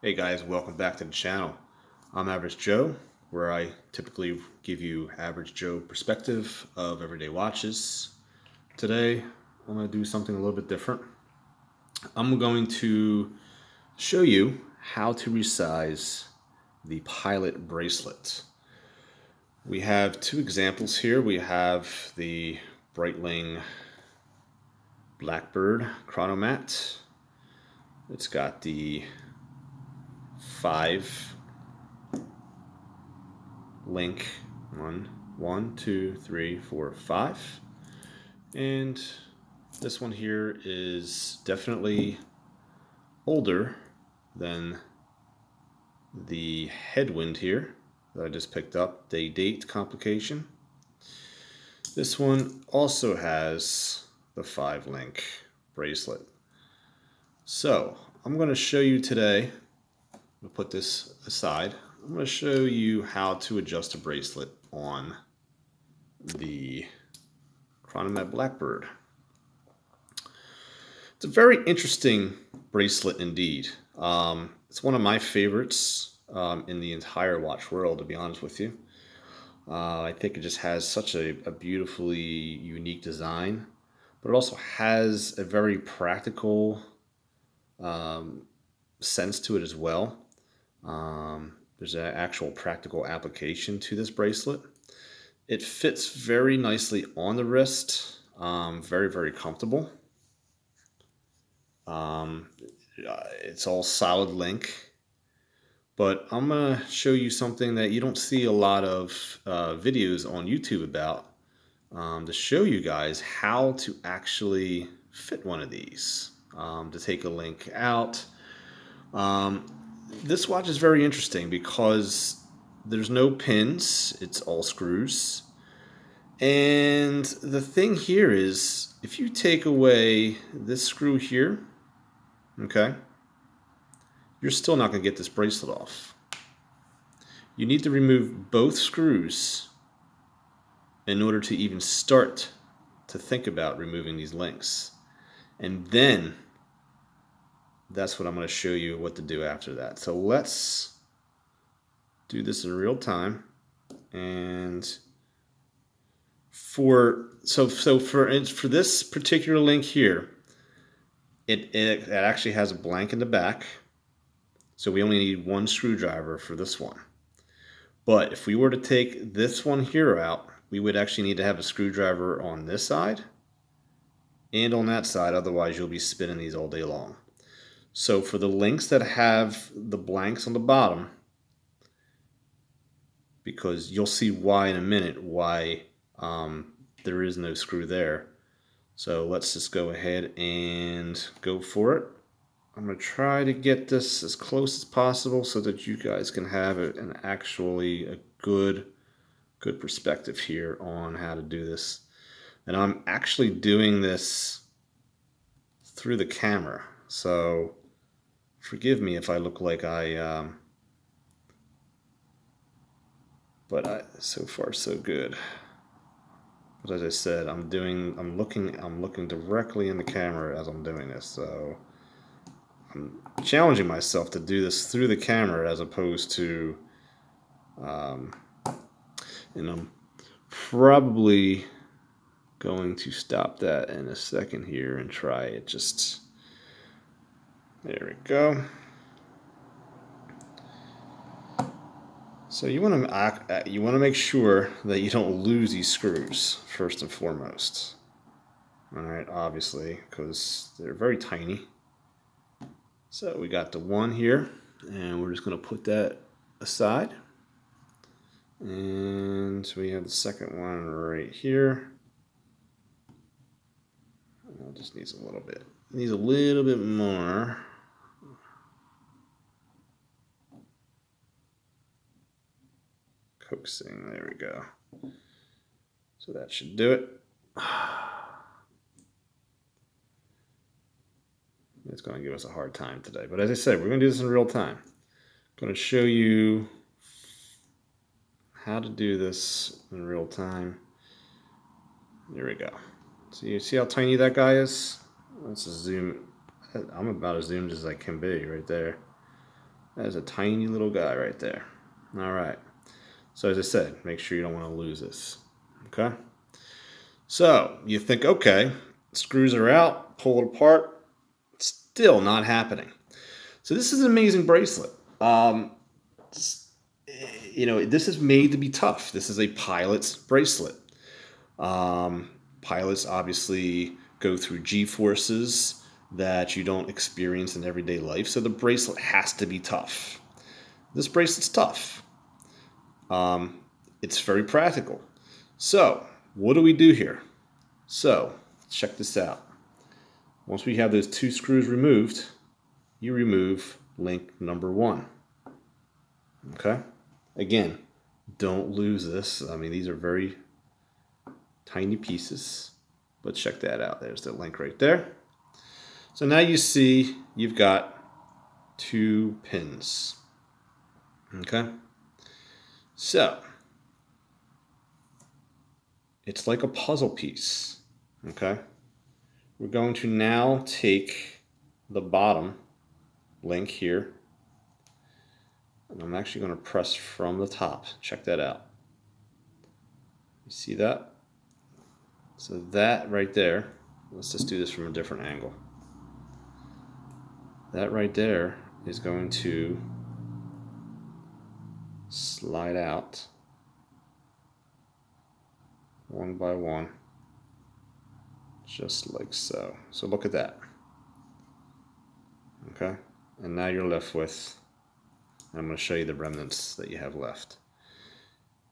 Hey guys, welcome back to the channel. I'm Average Joe, where I typically give you Average Joe perspective of everyday watches. Today, I'm going to do something a little bit different. I'm going to show you how to resize the Pilot bracelet. We have two examples here. We have the Breitling Blackbird Chronomat. It's got the 5 link, 1, 2, 3, 4, 5, and this one here is definitely older than the headwind here that I just picked up, the date complication. This one also has the 5 link bracelet. So I'm going to show you today, we'll put this aside, I'm going to show you how to adjust a bracelet on the Chronomat Blackbird. It's a very interesting bracelet indeed. It's one of my favorites in the entire watch world, to be honest with you. I think it just has such a beautifully unique design, but it also has a very practical sense to it as well. There's an actual practical application to this bracelet. It fits very nicely on the wrist, very comfortable. It's all solid link, but I'm going to show you something that you don't see a lot of videos on YouTube about, to show you guys how to actually fit one of these, to take a link out. This watch is very interesting because there's no pins, it's all screws. And the thing here is, if you take away this screw here, okay, you're still not going to get this bracelet off. You need to remove both screws in order to even start to think about removing these links. And then that's what I'm going to show you what to do after that. So let's do this in real time. And for this particular link here, it actually has a blank in the back. So we only need one screwdriver for this one. But if we were to take this one here out, we would actually need to have a screwdriver on this side and on that side, otherwise you'll be spinning these all day long. So for the links that have the blanks on the bottom, because you'll see why in a minute, why there is no screw there. So let's just go ahead and go for it. I'm going to try to get this as close as possible so that you guys can have an actually a good perspective here on how to do this. And I'm actually doing this through the camera, so forgive me if I look like so far so good. But as I said, I'm looking directly in the camera as I'm doing this, so I'm challenging myself to do this through the camera as opposed to, and I'm probably going to stop that in a second here and try it. Just there we go. So you want to make sure that you don't lose these screws first and foremost. All right, obviously, because they're very tiny. So we got the one here, and we're just going to put that aside. And we have the second one right here. It just needs a little bit. It needs a little bit more. Coaxing, there we go. So that should do it. It's going to give us a hard time today. But as I said, we're going to do this in real time. I'm going to show you how to do this in real time. There we go. So you see how tiny that guy is? Let's just zoom. I'm about as zoomed as I can be right there. That is a tiny little guy right there. All right. So as I said, make sure you don't want to lose this. Okay. So you think, okay, screws are out, pull it apart, still not happening. So this is an amazing bracelet. This is made to be tough. This is a pilot's bracelet. Pilots obviously go through G-forces that you don't experience in everyday life, so the bracelet has to be tough. This bracelet's tough. It's very practical. So, what do we do here? So, check this out. Once we have those two screws removed, you remove link number 1. Okay? Again, don't lose this. I mean, these are very tiny pieces, but check that out. There's the link right there. So now you see you've got 2 pins. Okay? So, it's like a puzzle piece. Okay? We're going to now take the bottom link here, and I'm actually going to press from the top. Check that out. You see that? So that right there, let's just do this from a different angle. That right there is going to slide out one by one, just like so. So look at that. Okay, and now you're left with, I'm going to show you the remnants that you have left.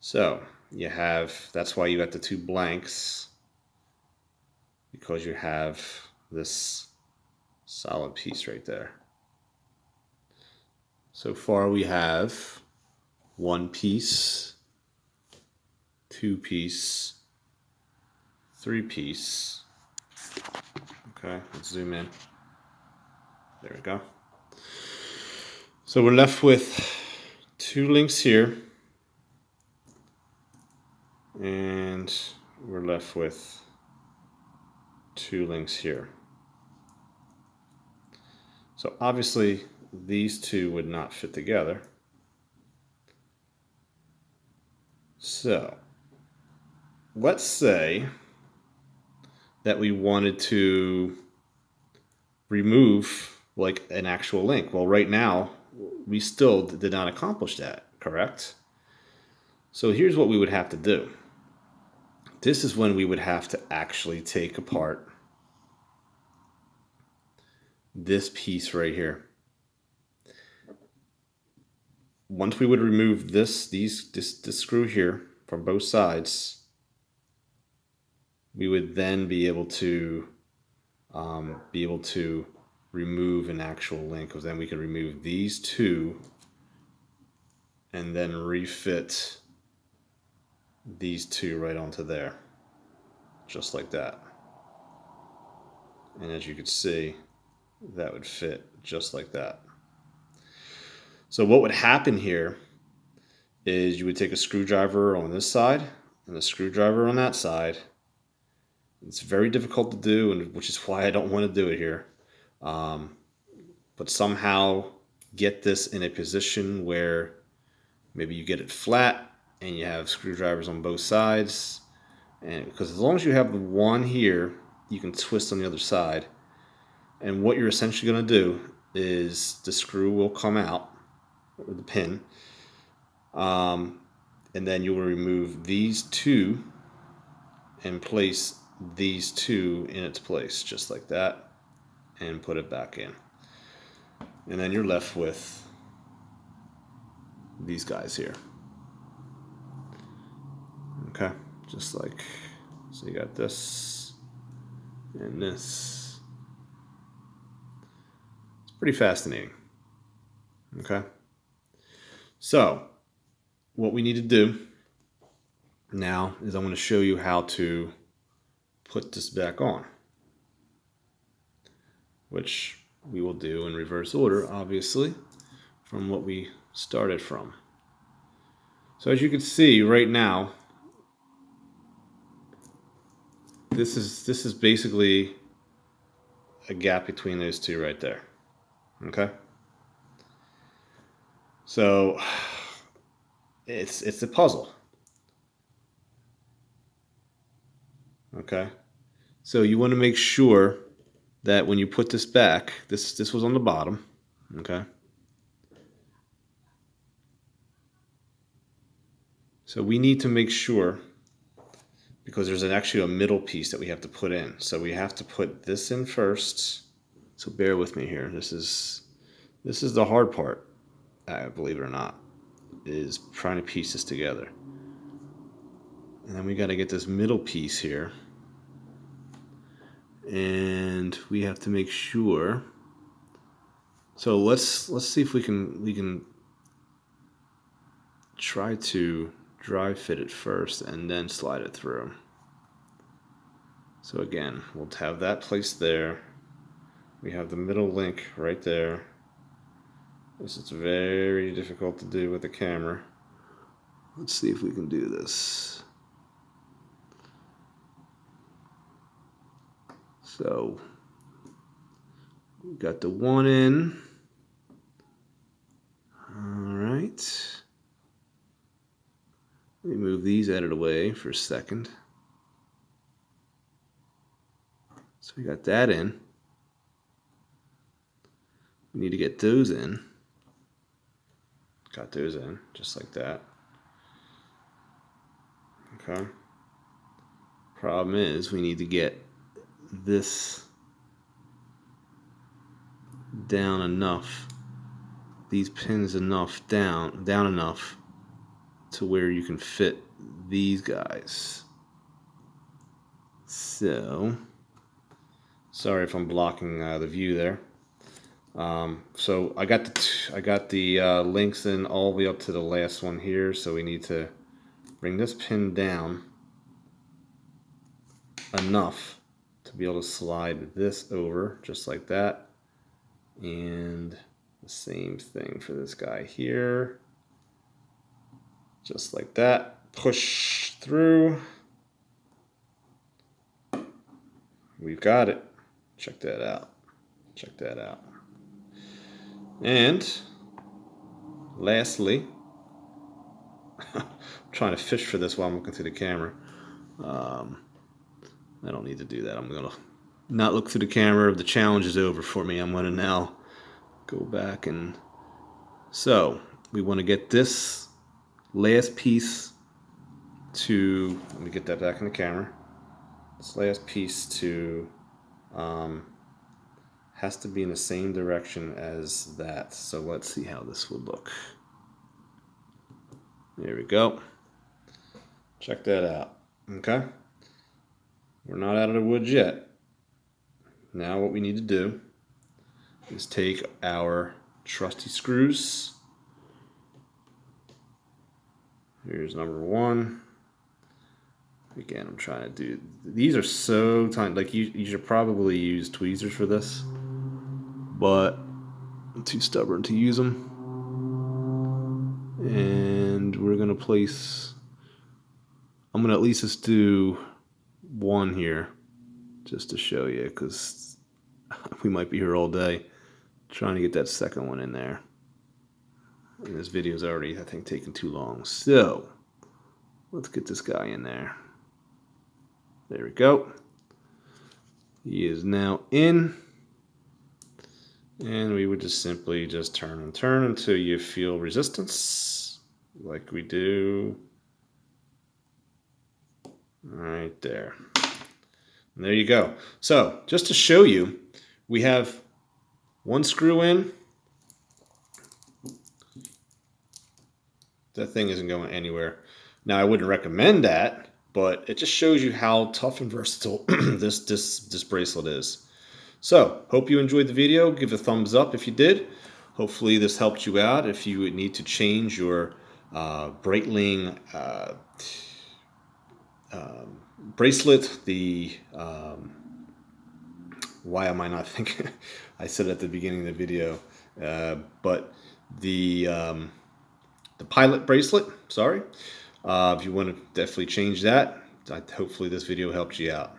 So you have, that's why you got the 2 blanks, because you have this solid piece right there. So far we have 1 piece, 2 piece, 3 piece. Okay, let's zoom in. There we go. So we're left with 2 links here, and we're left with 2 links here. So obviously these 2 would not fit together. So let's say that we wanted to remove like an actual link. Well, right now we still did not accomplish that, correct? So here's what we would have to do. This is when we would have to actually take apart this piece right here. Once we would remove this screw here from both sides, we would then be able to remove an actual link, because then we could remove these 2 and then refit these 2 right onto there, just like that. And as you can see, that would fit just like that. So what would happen here is you would take a screwdriver on this side and a screwdriver on that side. It's very difficult to do, and which is why I don't want to do it here. But somehow get this in a position where maybe you get it flat and you have screwdrivers on both sides. And because as long as you have the one here, you can twist on the other side. And what you're essentially going to do is the screw will come out, or the pin, and then you will remove these 2 and place these 2 in its place, just like that, and put it back in. And then you're left with these guys here. Okay, just like, so you got this and this. It's pretty fascinating. Okay, so what we need to do now is I'm going to show you how to put this back on, which we will do in reverse order, obviously, from what we started from. So as you can see right now, this is basically a gap between those 2 right there. Okay? So it's a puzzle. Okay. So you want to make sure that when you put this back, this was on the bottom. Okay. So we need to make sure, because there's actually a middle piece that we have to put in. So we have to put this in first. So bear with me here. This is the hard part, believe it or not, is trying to piece this together. And then we got to get this middle piece here. And we have to make sure. So let's see if we can try to dry fit it first and then slide it through. So again, we'll have that placed there. We have the middle link right there. This is very difficult to do with the camera. Let's see if we can do this. So we got the one in. All right. Let me move these out of the way for a second. So we got that in. We need to get those in. Got those in, just like that. Okay. Problem is, we need to get this down enough, these pins enough down enough to where you can fit these guys. So, sorry if I'm blocking the view there. So I got the links in all the way up to the last one here. So we need to bring this pin down enough to be able to slide this over just like that, and the same thing for this guy here, just like that. Push through. We've got it. Check that out. Check that out. And lastly, I'm trying to fish for this while I'm looking through the camera. I don't need to do that. I'm going to not look through the camera. The challenge is over for me. I'm going to now go back and... So, we want to get this last piece to... Let me get that back in the camera. This last piece to... has to be in the same direction as that. So let's see how this will look. There we go. Check that out. Okay. We're not out of the woods yet. Now what we need to do is take our trusty screws. Here's number one. Again, I'm trying to do, these are so tiny, like you should probably use tweezers for this, but I'm too stubborn to use them. And we're gonna place, I'm gonna at least just do one here just to show you, because we might be here all day trying to get that second one in there. And this video's already, I think, taking too long. So let's get this guy in there. There we go. He is now in. And we would just simply just turn and turn until you feel resistance, like we do right there. And there you go. So just to show you, we have one screw in. That thing isn't going anywhere. Now I wouldn't recommend that, but it just shows you how tough and versatile this bracelet is. So, hope you enjoyed the video. Give a thumbs up if you did. Hopefully this helped you out if you would need to change your Breitling bracelet. Why am I not thinking? I said it at the beginning of the video, but the pilot bracelet, sorry. If you want to definitely change that, hopefully this video helped you out.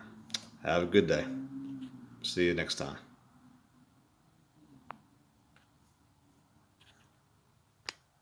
Have a good day. See you next time.